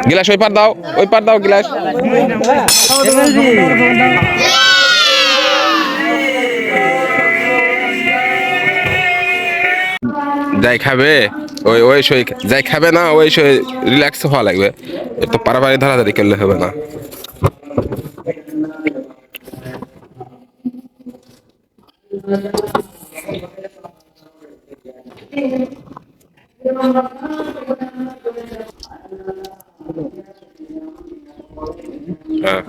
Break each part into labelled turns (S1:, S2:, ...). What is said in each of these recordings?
S1: গিলাস ওই পার দাও গিলাস। যাই খাবে ওই সই যাই খাবে না ওই সই রিল্যাক্স হওয়া লাগবে, একটু পারাপারি ধরাধরি করলে হবে না। হ্যাঁ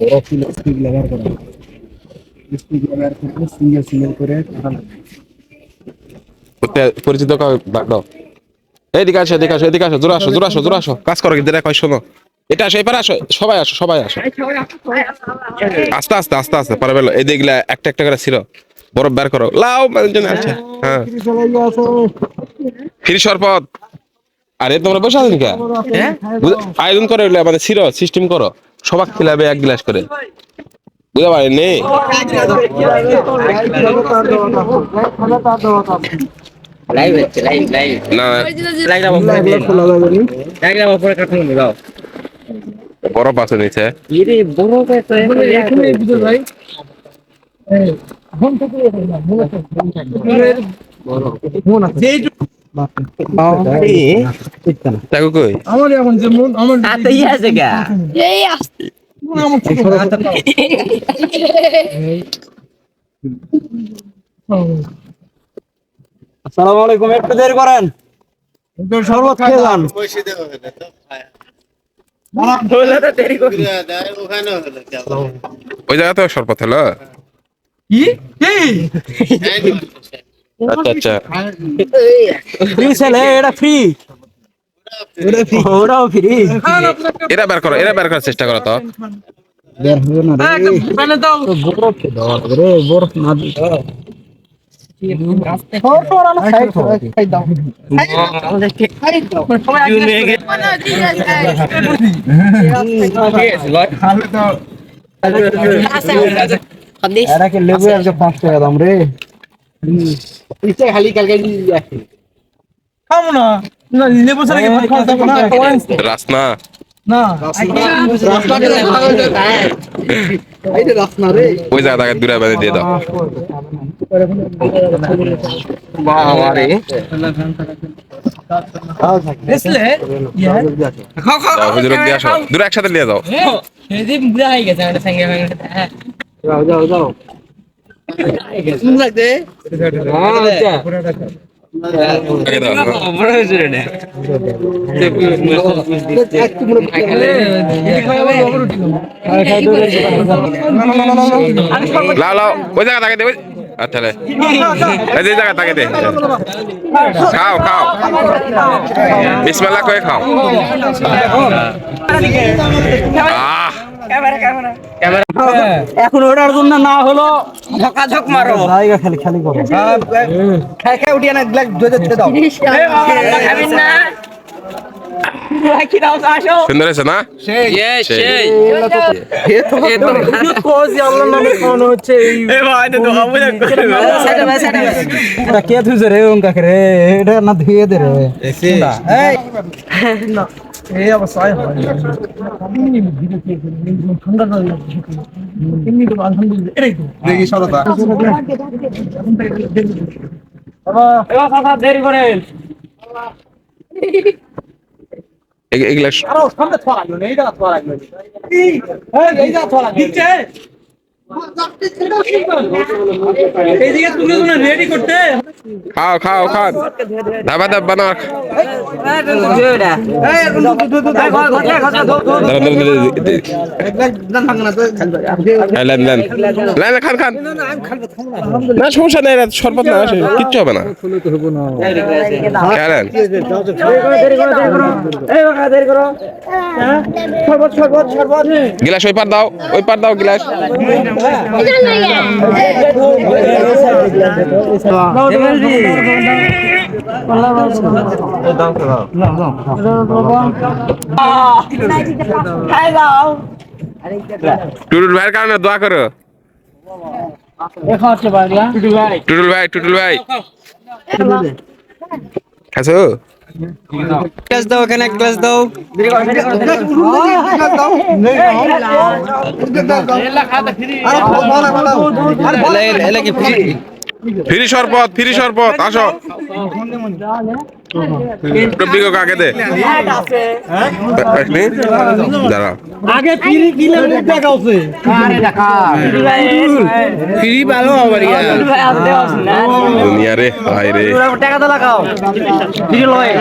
S2: বড় স্টিক ব্যবহার করা, স্টিক ব্যবহার করে সিঙ্গেল করে
S1: পরিচিত দাও। এদিকে আসো জোরে আসো কাজ করো কিন্তু দেখো শোনো, এটা আসো এবার আসো সবাই আসো আস্তে পারবে। এই দেখলা একটা করে ছিল বরফ বের করো লাও আছে। হ্যাঁ ফ্রি শরবত। আরে তোমরা বসে আছো নাকি? আয়োজন করে মানে ছিল সিস্টেম করো, সবাই খিলাবে এক গ্লাস করে, বুঝতে পারেননি? বরফ আছে নিচে।
S2: আমার এখন যে মন আমার আছে গা এই আসসালামু আলাইকুম, একটু দেরি করেন, শরবত খেয়ে যান।
S1: ওই জায়গা তো শরবত হলো। আচ্ছা
S2: ফ্রি ছেলে, এটা ফ্রি, ওরাও ফ্রি।
S1: এরা বের করার চেষ্টা করো তো।
S2: বের হবে না রে, বরফ খেয়ে দাও রে, বরফ না দিও লেবু আজকে 5 টাকা দাম রে। খালি কালকে খাবো না, লেবু ছাড়া কি ভাত খাওয়া যাবে না?
S1: রাসনা
S2: না রাসনা রে,
S1: ওই জায়গাটাকে দূরে বেঁধে দিয়ে দাও।
S2: বাবা রে
S1: হুজুর দিয়ে আসো, দূরে একসাথে নিয়ে যাও।
S2: যাও
S1: আগে দাও। লাও ওই জায়গা তাকে দে। আচ্ছা রে এই জায়গা তাকে দে, খাও বিসমিল্লাহ করে খাও।
S2: এখন ওটার জন্য না হলো ঝকাঝক মারো, জায়গা খালি করো, খাই উঠিয়ে না গ্লাস ধুয়ে দাও।
S1: সুন্দর হয়েছে না?
S2: কে ধুছে রে কাকে রে, এটা না ধুয়ে দে রে। এই অবস্থায় দেরি করেন।
S1: এগুলা খাও ধাবা বানাও। খান না, সমস্যা নেই, শরবত না কিচ্ছু হবে না। গিলাস ওই পার দাও গিলাস। টুটুল ভাইয়ের কারণে দোয়া করো। টুটুল ভাই খাসো
S2: গ্লাস দাও, এখানে এক গ্লাস দাও। এলা কি ফ্রি?
S1: ফ্রি শরবত আসো টপিকো কাকে দে দাঁড়া
S2: আগে ফ্রি কিলে মুখ দেখাওছে। ফ্রি ভালো আবার
S1: দুনিয়া রে ভাই রে
S2: টাকা তো লাগাও ফ্রি লয়।